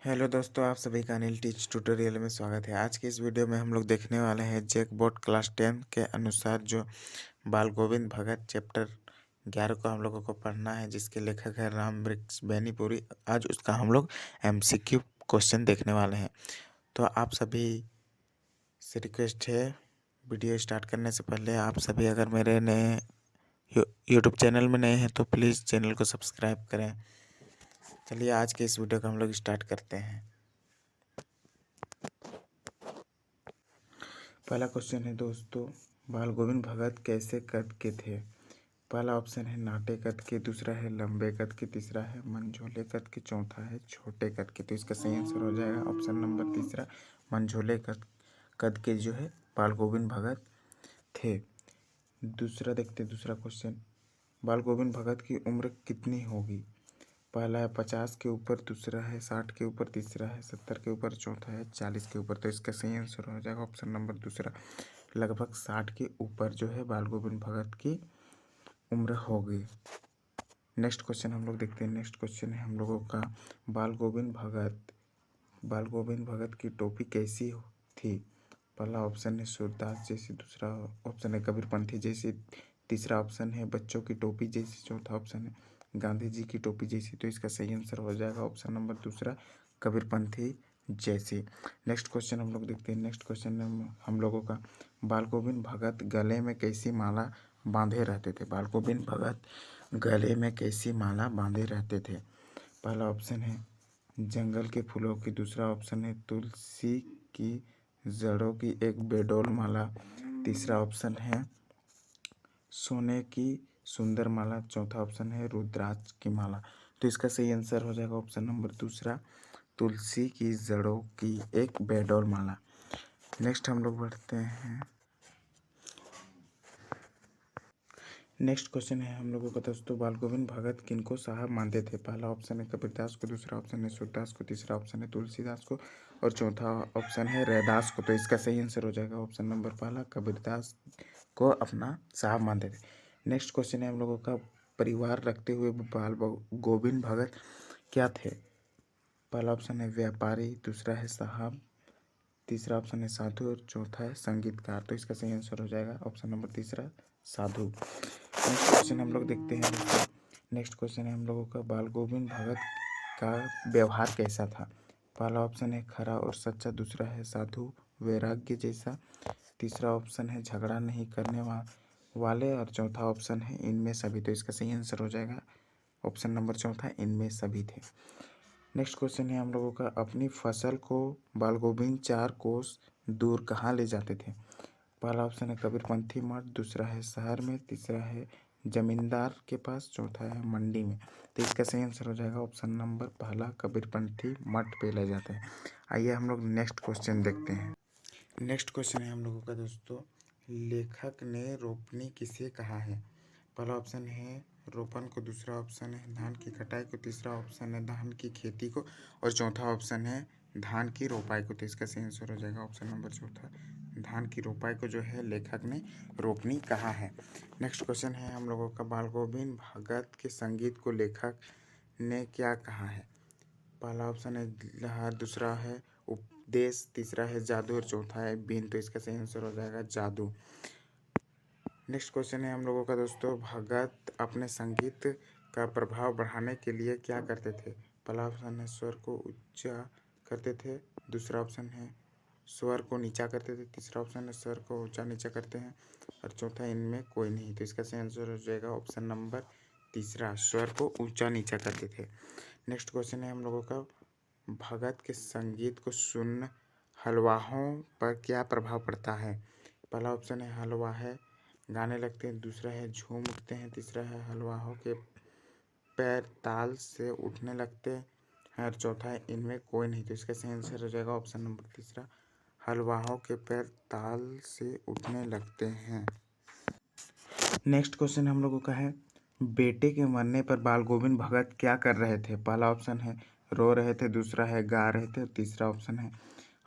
Hello दोस्तों, आप सभी का अनिल टीच ट्यूटोरियल में स्वागत है। आज की इस वीडियो में हम लोग देखने वाले हैं जैक बोर्ड क्लास 10 के अनुसार जो बाल गोविंद भगत चैप्टर 11 को हम लोगों को पढ़ना है, जिसके लेखक है राम वृक्ष बेनीपुरी। आज उसका हम लोग एमसीक्यू क्वेश्चन देखने वाले हैं। तो आप सभी से रिक्वेस्ट है, वीडियो स्टार्ट करने से पहले आप सभी अगर मेरे नए यूट्यूब चैनल में नए हैं तो प्लीज़ चैनल को सब्सक्राइब करें। चलिए आज के इस वीडियो को हम लोग स्टार्ट करते हैं। पहला क्वेश्चन है दोस्तों, बाल गोविंद भगत कैसे कद के थे? पहला ऑप्शन है नाटे कद के, दूसरा है लंबे कद के, तीसरा है मंझोले कद के, चौथा है छोटे कद के। तो इसका सही आंसर हो जाएगा ऑप्शन नंबर तीसरा, मंझोले कद के जो है बाल गोविंद भगत थे। दूसरा देखते हैं, दूसरा क्वेश्चन, बाल गोविंद भगत की उम्र कितनी होगी? पहला है 50 के ऊपर, दूसरा है 60 के ऊपर, तीसरा है 70 के ऊपर, चौथा है 40 के ऊपर। तो इसका सही आंसर हो जाएगा ऑप्शन नंबर दूसरा, लगभग 60 के ऊपर जो है बाल गोविंद भगत की उम्र होगी। नेक्स्ट क्वेश्चन हम लोग देखते हैं। नेक्स्ट क्वेश्चन है हम लोगों का, बाल गोविंद भगत की टोपी कैसी थी? पहला ऑप्शन है सूरदास जैसी, दूसरा ऑप्शन है कबीरपंथी जैसी, तीसरा ऑप्शन है बच्चों की टोपी जैसी, चौथा ऑप्शन है गांधी जी की टोपी जैसी। तो इसका सही आंसर हो जाएगा ऑप्शन नंबर दूसरा, कबीरपंथी जैसी। नेक्स्ट क्वेश्चन हम लोग देखते हैं। नेक्स्ट क्वेश्चन हम लोगों का, बाल गोविंद भगत गले में कैसी माला बांधे रहते थे? बाल गोविंद भगत गले में कैसी माला बांधे रहते थे? पहला ऑप्शन है जंगल के फूलों की, दूसरा ऑप्शन है तुलसी की जड़ों की एक बेडोल माला, तीसरा ऑप्शन है सोने की सुंदर माला, चौथा ऑप्शन है रुद्राक्ष की माला। तो इसका सही आंसर हो जाएगा ऑप्शन नंबर दूसरा, तुलसी की जड़ों की एक बेडोल माला। नेक्स्ट हम लोग बढ़ते हैं। नेक्स्ट क्वेश्चन है हम लोगों का दोस्तों, बाल गोविंद भगत किनको साहब मानते थे? पहला ऑप्शन है कबीरदास को, दूसरा ऑप्शन है सूरदास को, तीसरा ऑप्शन है तुलसीदास को और चौथा ऑप्शन है रैदास को। तो इसका सही आंसर हो जाएगा ऑप्शन नंबर पहला, कबीरदास को अपना साहब मानते थे। नेक्स्ट क्वेश्चन है हम लोगों का, परिवार रखते हुए बाल गोविंद भगत क्या थे? पहला ऑप्शन है व्यापारी, दूसरा है साहब, तीसरा ऑप्शन है साधु और चौथा है संगीतकार। तो इसका सही आंसर हो जाएगा ऑप्शन नंबर तीसरा, साधु। नेक्स्ट क्वेश्चन हम लोग देखते हैं। नेक्स्ट क्वेश्चन है हम लोगों का, बाल गोविंद भगत का व्यवहार कैसा था? पहला ऑप्शन है खरा और सच्चा, दूसरा है साधु वैराग्य जैसा, तीसरा ऑप्शन है झगड़ा नहीं करने वाले और चौथा ऑप्शन है इनमें सभी। तो इसका सही आंसर हो जाएगा ऑप्शन नंबर चौथा, इनमें सभी थे। नेक्स्ट क्वेश्चन है हम लोगों का, अपनी फसल को बाल गोविंद 4 कोस दूर कहाँ ले जाते थे? पहला ऑप्शन है कबीरपंथी मठ, दूसरा है शहर में, तीसरा है जमींदार के पास, चौथा है मंडी में। तो इसका सही आंसर हो जाएगा ऑप्शन नंबर पहला, कबीरपंथी मठ पे ले जाते हैं। आइए हम लोग नेक्स्ट क्वेश्चन देखते हैं। नेक्स्ट क्वेश्चन है हम लोगों का दोस्तों, लेखक ने रोपनी किसे कहा है? पहला ऑप्शन है रोपण को, दूसरा ऑप्शन है धान की कटाई को, तीसरा ऑप्शन है धान की खेती को और चौथा ऑप्शन है धान की रोपाई को। तो इसका सही आंसर हो जाएगा ऑप्शन नंबर चौथा, धान की रोपाई को जो है लेखक ने रोपनी कहा है। नेक्स्ट क्वेश्चन है हम लोगों का, बाल गोविंद भगत के संगीत को लेखक ने क्या कहा है? पहला ऑप्शन है लहर, दूसरा है उपदेश, तीसरा है जादू और चौथा है बीन। तो इसका सही आंसर हो जाएगा जादू। नेक्स्ट क्वेश्चन है हम लोगों का दोस्तों, भगत अपने संगीत का प्रभाव बढ़ाने के लिए क्या करते थे? पहला ऑप्शन है स्वर को ऊंचा करते थे, दूसरा ऑप्शन है स्वर को नीचा करते थे, तीसरा ऑप्शन है स्वर को ऊंचा नीचा करते हैं और चौथा इनमें कोई नहीं। तो इसका सही आंसर हो जाएगा ऑप्शन नंबर तीसरा, स्वर को ऊंचा नीचा करते थे। नेक्स्ट क्वेश्चन है हम लोगों का, भगत के संगीत को सुन हलवाहों पर क्या प्रभाव पड़ता है? पहला ऑप्शन है हलवाहे गाने लगते हैं, दूसरा है झूम उठते हैं, तीसरा है हलवाहों के पैर ताल से उठने लगते हैं और चौथा है इनमें कोई नहीं। तो इसका सही आंसर हो जाएगा ऑप्शन नंबर तीसरा, हलवाहों के पैर ताल से उठने लगते हैं। नेक्स्ट क्वेश्चन हम लोगों का है, बेटे के मरने पर बाल गोविंद भगत क्या कर रहे थे? पहला ऑप्शन है रो रहे थे, दूसरा है गा रहे थे, तीसरा ऑप्शन है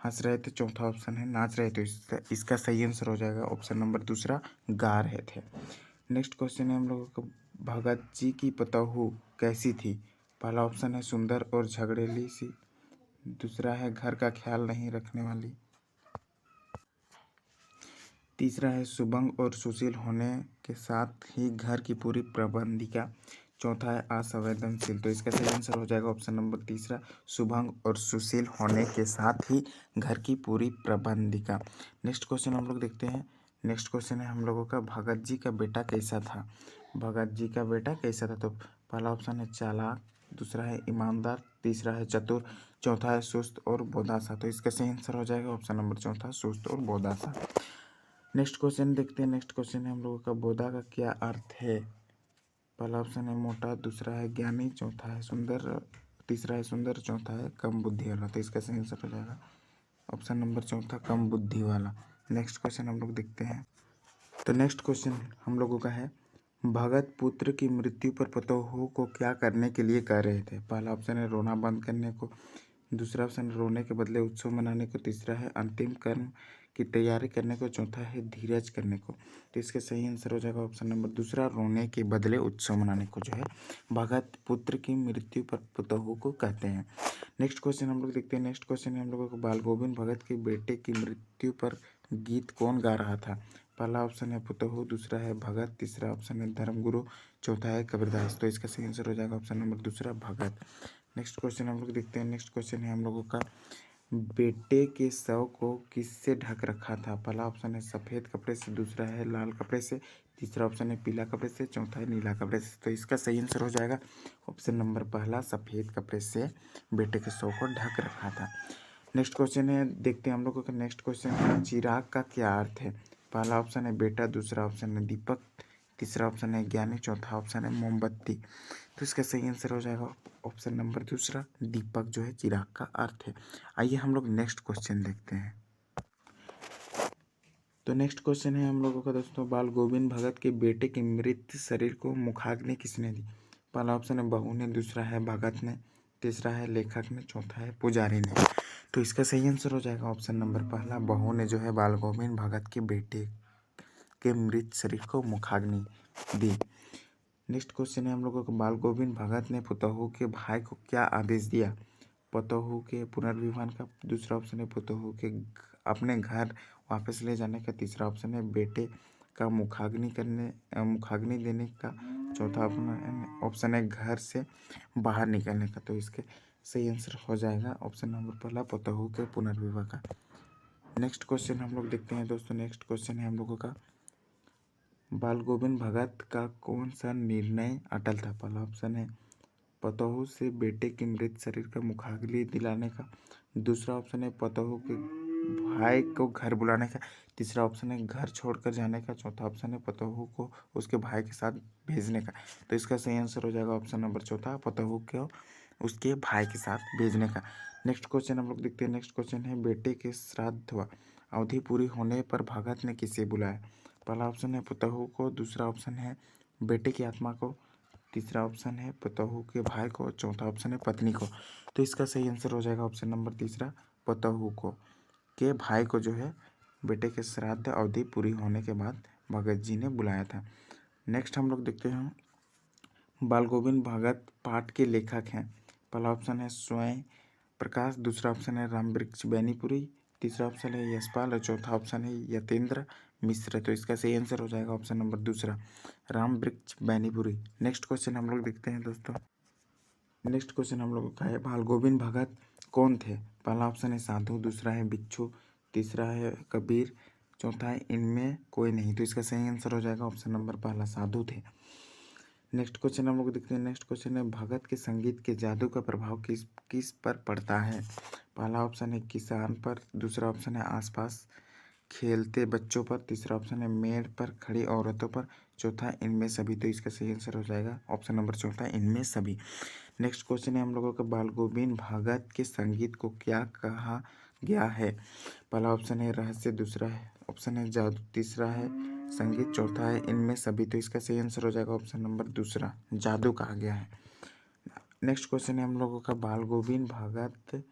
हंस रहे थे, चौथा ऑप्शन है नाच रहे थे। इसका सही आंसर हो जाएगा ऑप्शन नंबर दूसरा, गा रहे थे। नेक्स्ट क्वेश्चन है हम लोगों का, भगत जी की पतोहू कैसी थी? पहला ऑप्शन है सुंदर और झगड़ेली सी, दूसरा है घर का ख्याल नहीं रखने वाली। तीसरा है सुभंग और सुशील होने के साथ ही घर की पूरी प्रबंधिका। चौथा है असंवेदनशील। तो इसका सही आंसर हो जाएगा ऑप्शन नंबर तीसरा, शुभंग और सुशील होने के साथ ही घर की पूरी प्रबंधिका। नेक्स्ट क्वेश्चन हम लोग देखते हैं। नेक्स्ट क्वेश्चन है हम लोगों का, भगत जी का बेटा कैसा था। भगत जी का बेटा कैसा था। तो पहला ऑप्शन है चालाक, दूसरा है ईमानदार, तीसरा है चतुर, चौथा है सुस्त और बोदासा। तो इसका सही आंसर हो जाएगा ऑप्शन नंबर चौथा, सुस्त और बोदासा। नेक्स्ट क्वेश्चन देखते हैं। नेक्स्ट क्वेश्चन है हम लोगों का, बोधा का क्या अर्थ है। पहला ऑप्शन है मोटा, दूसरा है ज्ञानी, चौथा है सुंदर, तीसरा है सुंदर, चौथा है कम बुद्धि वाला। तो इसका सही आंसर हो जाएगा ऑप्शन नंबर चौथा, कम बुद्धि वाला। नेक्स्ट क्वेश्चन हम लोग देखते हैं। तो नेक्स्ट क्वेश्चन हम लोगों का है, भगत पुत्र की मृत्यु पर पतोहू को क्या करने के लिए कह रहे थे। पहला ऑप्शन है रोना बंद करने को, दूसरा ऑप्शन है रोने के बदले उत्सव मनाने को, तीसरा है अंतिम कर्म की तैयारी करने को, चौथा है धीरज करने को। तो इसका सही आंसर हो जाएगा ऑप्शन नंबर दूसरा, रोने के बदले उत्सव मनाने को जो है भगत पुत्र की मृत्यु पर पतोहू को कहते हैं। नेक्स्ट क्वेश्चन हम लोग देखते हैं। नेक्स्ट क्वेश्चन है हम लोगों को, बाल गोविंद भगत के बेटे की मृत्यु पर गीत कौन गा रहा था। पहला ऑप्शन है पतोहू, दूसरा है भगत, तीसरा ऑप्शन है धर्मगुरु, चौथा है कबीरदास। तो इसका सही आंसर हो जाएगा ऑप्शन नंबर दूसरा, भगत। नेक्स्ट क्वेश्चन हम लोग देखते हैं। नेक्स्ट क्वेश्चन है हम लोगों का, बेटे के शव को किससे ढक रखा था। पहला ऑप्शन है सफ़ेद कपड़े से, दूसरा है लाल कपड़े से, तीसरा ऑप्शन है पीला कपड़े से, चौथा है नीला कपड़े से। तो इसका सही आंसर हो जाएगा ऑप्शन नंबर पहला, सफ़ेद कपड़े से बेटे के शव को ढक रखा था। नेक्स्ट क्वेश्चन है, देखते हैं हम लोगों का। नेक्स्ट क्वेश्चन है, चिराग का क्या अर्थ है। पहला ऑप्शन है बेटा, दूसरा ऑप्शन है दीपक, तीसरा ऑप्शन है ज्ञानी, चौथा ऑप्शन है मोमबत्ती। तो इसका सही आंसर हो जाएगा ऑप्शन नंबर दूसरा, दीपक जो है चिराग का अर्थ है। आइए हम लोग नेक्स्ट क्वेश्चन देखते हैं। तो नेक्स्ट क्वेश्चन है हम लोगों का दोस्तों, बाल गोविंद भगत के बेटे के मृत शरीर को मुखाग्नि किसने दी। पहला ऑप्शन है बहू ने, दूसरा है भगत ने, तीसरा है लेखक ने, चौथा है पुजारी ने। तो इसका सही आंसर हो जाएगा ऑप्शन नंबर पहला, बहू ने जो है बाल गोविंद भगत के बेटे के मृत शरीर को मुखाग्नि दी। नेक्स्ट क्वेश्चन है हम लोगों को, बाल गोविंद भगत ने पुतोहू के भाई को क्या आदेश दिया। पुतोहू के पुनर्विवाह का, दूसरा ऑप्शन है पुतोहू के अपने घर वापस ले जाने का, तीसरा ऑप्शन है बेटे का मुखाग्नि देने का, चौथा ऑप्शन है घर से बाहर निकलने का। तो इसके सही आंसर हो जाएगा ऑप्शन नंबर पहला, पुतोहू के पुनर्विवाह का। नेक्स्ट क्वेश्चन हम लोग देखते हैं दोस्तों। नेक्स्ट क्वेश्चन है हम लोगों का, बाल गोविंद भगत का कौन सा निर्णय अटल था। पहला ऑप्शन है पतोहू से बेटे के मृत शरीर का मुखाग्नि दिलाने का, दूसरा ऑप्शन है पतोहू के भाई को घर बुलाने का, तीसरा ऑप्शन है घर छोड़कर जाने का, चौथा ऑप्शन है पतोहू को उसके भाई के साथ भेजने का। तो इसका सही आंसर हो जाएगा ऑप्शन नंबर चौथा, पतोहू को उसके भाई के साथ भेजने का। नेक्स्ट क्वेश्चन हम लोग देखते हैं। नेक्स्ट क्वेश्चन है, बेटे के श्राद्ध अवधि पूरी होने पर भगत ने किसे बुलाया। पहला ऑप्शन है पतोहू को, दूसरा ऑप्शन है बेटे की आत्मा को, तीसरा ऑप्शन है पतोहू के भाई को, चौथा ऑप्शन है पत्नी को। तो इसका सही आंसर हो जाएगा ऑप्शन नंबर तीसरा, पतोहू को के भाई को जो है बेटे के श्राद्ध अवधि पूरी होने के बाद भगत जी ने बुलाया था। नेक्स्ट हम लोग देखते हैं, बाल गोविंद भगत पाठ के लेखक हैं। पहला ऑप्शन है स्वयं प्रकाश, दूसरा ऑप्शन है रामवृक्ष बैनीपुरी, तीसरा ऑप्शन है यशपाल और चौथा ऑप्शन है यतेंद्र मिश्र। तो इसका सही आंसर हो जाएगा ऑप्शन नंबर दूसरा, रामवृक्ष बैनीपुरी। नेक्स्ट क्वेश्चन हम लोग देखते हैं दोस्तों। नेक्स्ट क्वेश्चन हम लोग का है, बाल गोविंद भगत कौन थे। पहला ऑप्शन है साधु, दूसरा है भिक्षु, तीसरा है कबीर, चौथा है इनमें कोई नहीं। तो इसका सही आंसर हो जाएगा ऑप्शन नंबर पहला, साधु थे। नेक्स्ट क्वेश्चन हम लोग देखते हैं। नेक्स्ट क्वेश्चन है, भगत के संगीत के जादू का प्रभाव किस किस पर पड़ता है। पहला ऑप्शन है किसान पर, दूसरा ऑप्शन है आसपास खेलते बच्चों पर, तीसरा ऑप्शन है मेड़ पर खड़ी औरतों पर, चौथा इनमें सभी। तो इसका सही आंसर हो जाएगा ऑप्शन नंबर चौथा, इनमें सभी। नेक्स्ट क्वेश्चन है हम लोगों का, बाल गोविंद भगत के संगीत को क्या कहा गया है। पहला ऑप्शन है रहस्य, दूसरा है ऑप्शन है जादू, तीसरा है संगीत, चौथा है इनमें सभी। तो इसका सही आंसर हो जाएगा ऑप्शन नंबर दूसरा, जादू कहा गया है। नेक्स्ट क्वेश्चन है हम लोगों का, बाल गोविंद भगत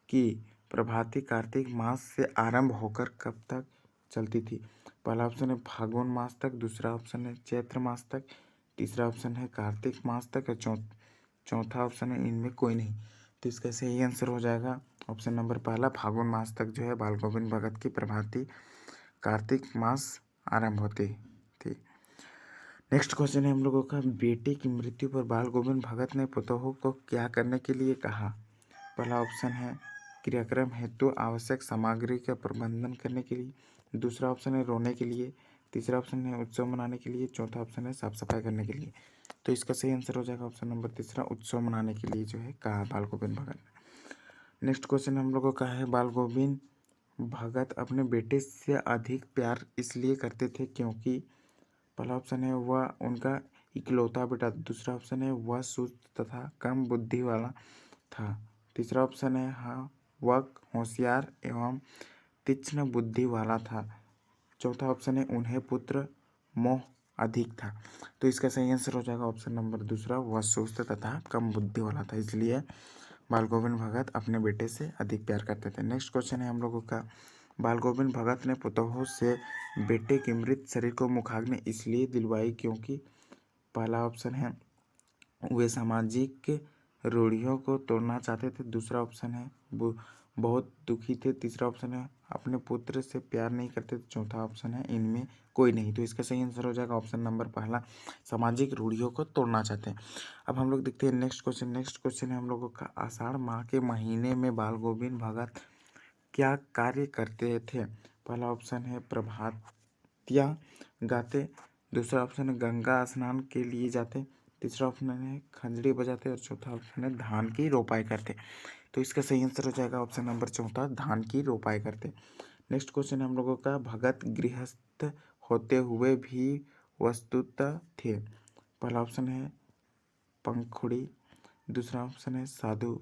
की प्रभाती कार्तिक मास से आरंभ होकर कब तक चलती थी। पहला ऑप्शन है फागुन मास तक, दूसरा ऑप्शन है चैत्र मास तक, तीसरा ऑप्शन है कार्तिक मास तक और चौथा ऑप्शन है इनमें कोई नहीं। तो इसका सही आंसर हो जाएगा ऑप्शन नंबर पहला, फागुन मास तक जो है बाल गोविंद भगत की प्रभाती कार्तिक मास आरंभ होती थी। नेक्स्ट क्वेश्चन है हम लोगों का, बेटे की मृत्यु पर बाल गोविंद भगत ने पुतोहू को क्या करने के लिए कहा? पहला ऑप्शन है क्रियाक्रम हेतु आवश्यक सामग्री का प्रबंधन करने के लिए, दूसरा ऑप्शन है रोने के लिए, तीसरा ऑप्शन है उत्सव मनाने के लिए, चौथा ऑप्शन है साफ सफाई करने के लिए। तो इसका सही आंसर हो जाएगा ऑप्शन नंबर तीसरा, उत्सव मनाने के लिए जो है कहा बाल गोविंद भगत ने। नेक्स्ट क्वेश्चन हम लोगों का है, बाल गोविंद भगत अपने बेटे से अधिक प्यार इसलिए करते थे क्योंकि? पहला ऑप्शन है वह उनका इकलौता बेटा, दूसरा ऑप्शन है वह सुस्त तथा कम बुद्धि वाला था, तीसरा ऑप्शन है हाँ वह होशियार एवं तीक्ष्ण बुद्धि वाला था, चौथा ऑप्शन है उन्हें पुत्र मोह अधिक था। तो इसका सही आंसर हो जाएगा ऑप्शन नंबर दूसरा, वह सुस्त तथा कम बुद्धि वाला था, इसलिए बाल गोविंद भगत अपने बेटे से अधिक प्यार करते थे। नेक्स्ट क्वेश्चन है हम लोगों का, बाल गोविंद भगत ने पुतोहू से बेटे के मृत शरीर को मुखाग्नि इसलिए दिलवाई क्योंकि? पहला ऑप्शन है वे सामाजिक रूढ़ियों को तोड़ना चाहते थे, दूसरा ऑप्शन है वो बहुत दुखी थे, तीसरा ऑप्शन है अपने पुत्र से प्यार नहीं करते थे, चौथा ऑप्शन है इनमें कोई नहीं। तो इसका सही आंसर हो जाएगा ऑप्शन नंबर पहला, सामाजिक रूढ़ियों को तोड़ना चाहते हैं। अब हम लोग देखते हैं नेक्स्ट क्वेश्चन। नेक्स्ट क्वेश्चन है हम लोगों का, आषाढ़ माह के महीने में बाल गोविंद भगत क्या कार्य करते थे? पहला ऑप्शन है प्रभातियाँ गाते, दूसरा ऑप्शन है गंगा स्नान के लिए जाते, तीसरा ऑप्शन है खंजड़ी बजाते और चौथा ऑप्शन है धान की रोपाई करते। तो इसका सही आंसर हो जाएगा ऑप्शन नंबर चौथा, धान की रोपाई करते। नेक्स्ट क्वेश्चन है हम लोगों का, भगत गृहस्थ होते हुए भी वस्तुतः थे। पहला ऑप्शन है पंखुड़ी, दूसरा ऑप्शन है साधु,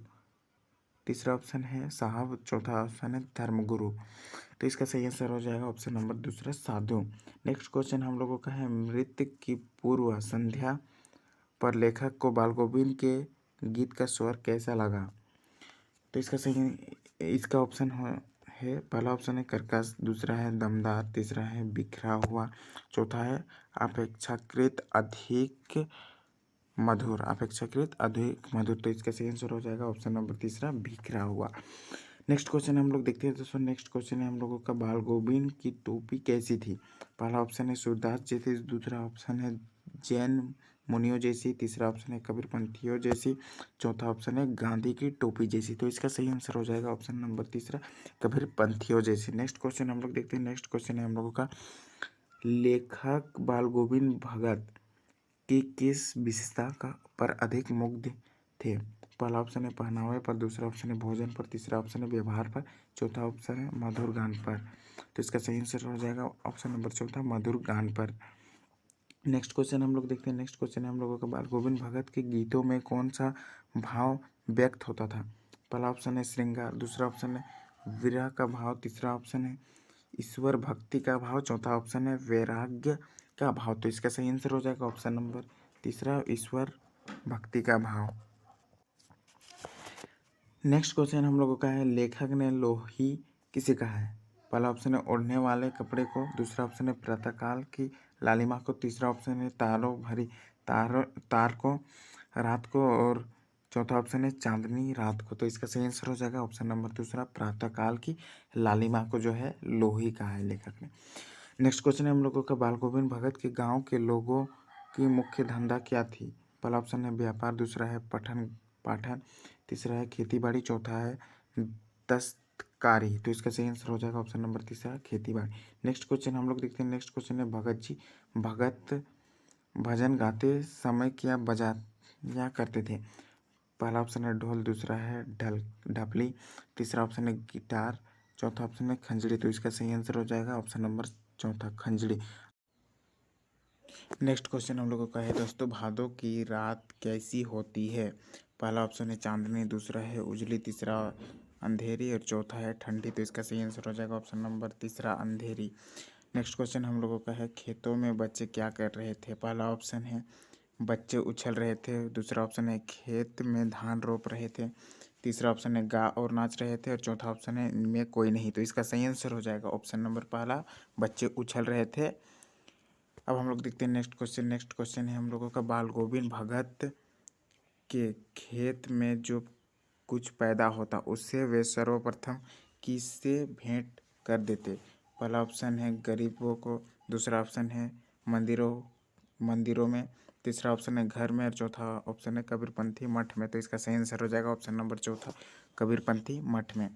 तीसरा ऑप्शन है साहब, चौथा ऑप्शन है धर्मगुरु। तो इसका सही आंसर हो जाएगा ऑप्शन नंबर दूसरा, साधु। नेक्स्ट क्वेश्चन हम लोगों का है, मृत्यु की पूर्व संध्या पर लेखक को बाल गोविंद के गीत का स्वर कैसा लगा? तो इसका ऑप्शन है पहला ऑप्शन है कर्कश, दूसरा है दमदार, तीसरा है बिखरा हुआ, चौथा है अपेक्षाकृत अधिक मधुर, अपेक्षाकृत अधिक मधुर। तो इसका सही आंसर हो जाएगा ऑप्शन नंबर तीसरा, बिखरा हुआ। नेक्स्ट क्वेश्चन हम लोग देखते हैं दोस्तों। नेक्स्ट क्वेश्चन है हम लोगों का, बाल गोविंद की टोपी कैसी थी? पहला ऑप्शन है सूरदास जैसी, दूसरा ऑप्शन है जैन मुनियों जैसी, तीसरा ऑप्शन है कबीरपंथियों जैसी, चौथा ऑप्शन है गांधी की टोपी जैसी। तो इसका सही आंसर हो जाएगा ऑप्शन नंबर तीसरा, कबीरपंथियों जैसी। नेक्स्ट क्वेश्चन हम लोग देखते हैं। नेक्स्ट क्वेश्चन है हम लोगों का, लेखक बाल गोविंद भगत की किस विशेषता का पर अधिक मुग्ध थे? पहला ऑप्शन है पहनावे पर, दूसरा ऑप्शन है भोजन पर, तीसरा ऑप्शन है व्यवहार पर, चौथा ऑप्शन है मधुर गान पर। तो इसका सही आंसर हो जाएगा ऑप्शन नंबर चौथा, मधुर गान पर। नेक्स्ट क्वेश्चन हम लोग देखते हैं। नेक्स्ट क्वेश्चन है हम लोगों का, बाल गोविंद भगत के गीतों में कौन सा भाव व्यक्त होता था? पहला ऑप्शन है श्रृंगार, दूसरा ऑप्शन है विरह का भाव, तीसरा ऑप्शन है ईश्वर भक्ति का भाव, चौथा ऑप्शन है वैराग्य का भाव। तो इसका सही आंसर हो जाएगा ऑप्शन नंबर तीसरा, ईश्वर भक्ति का भाव। नेक्स्ट क्वेश्चन हम लोगों का है, लेखक ने लोही किसे कहा है? पहला ऑप्शन है ओढ़ने वाले कपड़े को, दूसरा ऑप्शन है प्रातःकाल की लालिमा को, तीसरा ऑप्शन है तारों भरी तार को रात को, और चौथा ऑप्शन है चांदनी रात को। तो इसका सही आंसर हो जाएगा ऑप्शन नंबर दूसरा, प्रातःकाल की लालिमा को जो है लोही कहा है लेखक ने। नेक्स्ट क्वेश्चन है हम लोगों का, बाल गोविंद भगत के गांव के लोगों की मुख्य धंधा क्या थी? पहला ऑप्शन है व्यापार, दूसरा है पठन पाठन, तीसरा है खेती बाड़ी, चौथा है दस्तकारी। तो इसका सही आंसर हो जाएगा ऑप्शन नंबर तीसरा, खेती बाड़ी। नेक्स्ट क्वेश्चन हम लोग देखते हैं। नेक्स्ट क्वेश्चन है, भगत जी भगत भजन गाते समय क्या बजाया करते थे? पहला ऑप्शन है ढोल, दूसरा है ढपली, तीसरा ऑप्शन है गिटार, चौथा ऑप्शन है खंजड़ी। तो इसका सही आंसर हो जाएगा ऑप्शन नंबर चौथा, खंजड़ी। नेक्स्ट क्वेश्चन हम लोगों का है दोस्तों, भादों की रात कैसी होती है? पहला ऑप्शन है चांदनी, दूसरा है उजली, तीसरा अंधेरी और चौथा है ठंडी। तो इसका सही आंसर हो जाएगा ऑप्शन नंबर तीसरा, अंधेरी। नेक्स्ट क्वेश्चन हम लोगों का है, खेतों में बच्चे क्या कर रहे थे? पहला ऑप्शन है बच्चे उछल रहे थे, दूसरा ऑप्शन है खेत में धान रोप रहे थे, तीसरा ऑप्शन है गा और नाच रहे थे और चौथा ऑप्शन है इनमें कोई नहीं। तो इसका सही आंसर हो जाएगा ऑप्शन नंबर पहला, बच्चे उछल रहे थे। अब हम लोग देखते हैं नेक्स्ट क्वेश्चन। नेक्स्ट क्वेश्चन है हम लोगों का, बाल गोविंद भगत के खेत में जो कुछ पैदा होता उससे वे सर्वप्रथम किससे भेंट कर देते। पहला ऑप्शन है गरीबों को, दूसरा ऑप्शन है मंदिरों में, तीसरा ऑप्शन है घर में और चौथा ऑप्शन है कबीरपंथी मठ में। तो इसका सही आंसर हो जाएगा ऑप्शन नंबर चौथा, कबीरपंथी मठ में।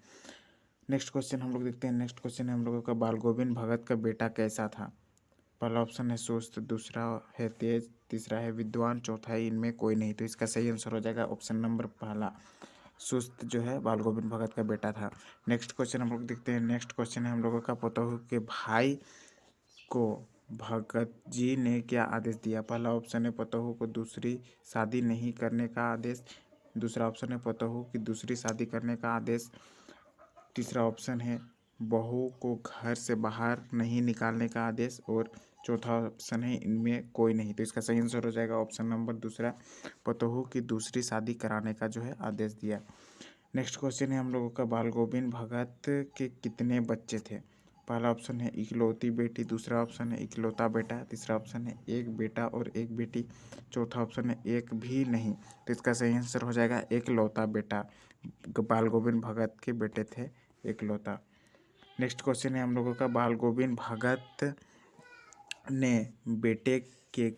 नेक्स्ट क्वेश्चन हम लोग देखते हैं। नेक्स्ट क्वेश्चन है हम लोगों का, बाल गोविंद भगत का बेटा कैसा था। पहला ऑप्शन है सुस्त, दूसरा है तेज, तीसरा है विद्वान, चौथा है इनमें कोई नहीं। तो इसका सही आंसर हो जाएगा ऑप्शन नंबर पहला, सुस्त जो है बाल गोविंद भगत का बेटा था। नेक्स्ट क्वेश्चन हम लोग देखते हैं। नेक्स्ट क्वेश्चन है हम लोगों का, पतोहू के भाई को भगत जी ने क्या आदेश दिया। पहला ऑप्शन है पतोहू को दूसरी शादी नहीं करने का आदेश, दूसरा ऑप्शन है पतोहू की दूसरी शादी करने का आदेश, तीसरा ऑप्शन है बहू को घर से बाहर नहीं निकालने का आदेश और चौथा ऑप्शन है इनमें कोई नहीं। तो इसका सही आंसर हो जाएगा ऑप्शन नंबर दूसरा, पतोहू की दूसरी शादी कराने का जो है आदेश दिया। नेक्स्ट क्वेश्चन है हम लोगों का, बाल गोविंद भगत के कितने बच्चे थे। पहला ऑप्शन है इकलौती बेटी, दूसरा ऑप्शन है इकलौता बेटा, तीसरा ऑप्शन है एक बेटा और एक बेटी, चौथा ऑप्शन है एक भी नहीं। तो इसका सही आंसर हो जाएगा एकलौता बेटा, बाल गोविंद भगत के बेटे थे एकलौता। नेक्स्ट क्वेश्चन है हम लोगों का, बाल गोविंद भगत ने बेटे के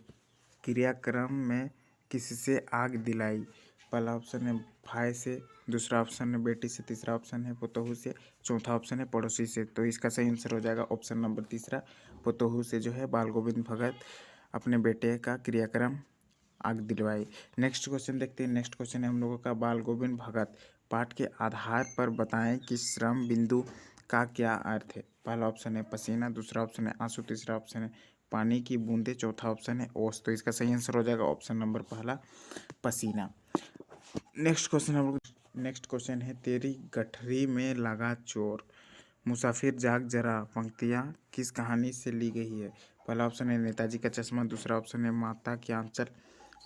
क्रियाक्रम में किससे आग दिलाई। पहला ऑप्शन है भाई से, दूसरा ऑप्शन है बेटी से, तीसरा ऑप्शन है पतोहू से, चौथा ऑप्शन है पड़ोसी से। तो इसका सही आंसर हो जाएगा ऑप्शन नंबर तीसरा, पतोहू से जो है बाल गोविंद भगत अपने बेटे का क्रियाक्रम आग दिलवाई। नेक्स्ट क्वेश्चन देखते हैं। नेक्स्ट क्वेश्चन है हम लोगों का, बाल गोविंद भगत पाठ के आधार पर बताएं कि श्रम बिंदु का क्या अर्थ है। पहला ऑप्शन है पसीना, दूसरा ऑप्शन है आंसू, तीसरा ऑप्शन है पानी की बूंदे, चौथा ऑप्शन है ओस। तो इसका सही आंसर हो जाएगा ऑप्शन नंबर पहला, पसीना। नेक्स्ट क्वेश्चन हम लोग, नेक्स्ट क्वेश्चन है, तेरी गठरी में लगा चोर, मुसाफिर जाग जरा पंक्तियाँ किस कहानी से ली गई है। पहला ऑप्शन है नेताजी का चश्मा, दूसरा ऑप्शन है माता की आंचल,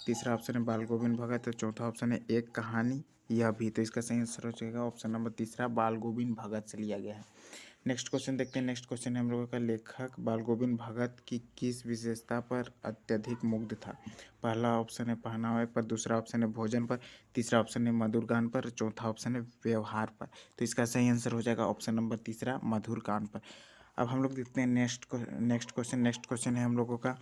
तीसरा ऑप्शन है बाल गोविंद भगत और चौथा ऑप्शन है एक कहानी यह भी। तो इसका सही आंसर हो जाएगा ऑप्शन नंबर तीसरा, बाल गोविंद भगत से लिया गया है। नेक्स्ट क्वेश्चन देखते हैं। नेक्स्ट क्वेश्चन है हम लोगों का, लेखक बाल गोविंद भगत की किस विशेषता पर अत्यधिक मुग्ध था। पहला ऑप्शन है पहनावे पर, दूसरा ऑप्शन है भोजन पर, तीसरा ऑप्शन है मधुर गान पर, चौथा ऑप्शन है व्यवहार पर। तो इसका सही आंसर हो जाएगा ऑप्शन नंबर तीसरा, मधुर गान पर। अब हम लोग देखते हैं नेक्स्ट क्वेश्चन। नेक्स्ट क्वेश्चन है हम लोगों का,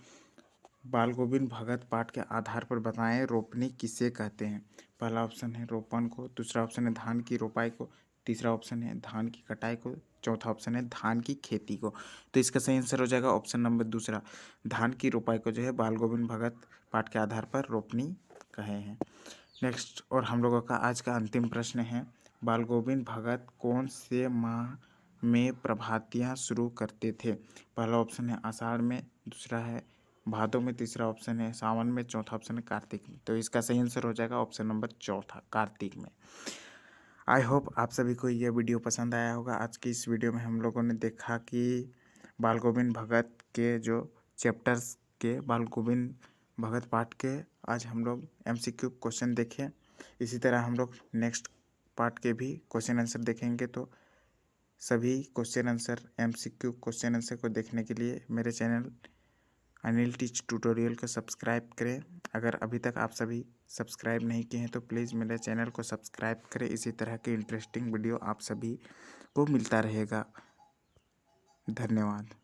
बाल गोविंद भगत पाठ के आधार पर बताएं रोपनी किसे कहते हैं। पहला ऑप्शन है रोपण को, दूसरा ऑप्शन है धान की रोपाई को, तीसरा ऑप्शन है धान की कटाई को, चौथा ऑप्शन है धान की खेती को। तो इसका सही आंसर हो जाएगा ऑप्शन नंबर दूसरा, धान की रोपाई को जो है बाल गोविंद भगत पाठ के आधार पर रोपनी कहे हैं। नेक्स्ट और हम लोगों का आज का अंतिम प्रश्न है, बाल गोविंद भगत कौन से माह में प्रभातियाँ शुरू करते थे। पहला ऑप्शन है आषाढ़ में, दूसरा है भादों में, तीसरा ऑप्शन है सावन में, चौथा ऑप्शन है कार्तिक में। तो इसका सही आंसर हो जाएगा ऑप्शन नंबर चौथा, कार्तिक में। आई होप आप सभी को यह वीडियो पसंद आया होगा। आज की इस वीडियो में हम लोगों ने देखा कि बाल गोविंद भगत के जो चैप्टर्स के, बाल गोविंद भगत पाठ के आज हम लोग MCQ क्वेश्चन देखे। इसी तरह हम लोग नेक्स्ट पार्ट के भी क्वेश्चन आंसर देखेंगे। तो सभी question answer MCQ question answer को देखने के लिए मेरे चैनल अनिल टीच ट्यूटोरियल को सब्सक्राइब करें। अगर अभी तक आप सभी सब्सक्राइब नहीं किए हैं तो प्लीज़ मेरे चैनल को सब्सक्राइब करें। इसी तरह के इंटरेस्टिंग वीडियो आप सभी को मिलता रहेगा। धन्यवाद।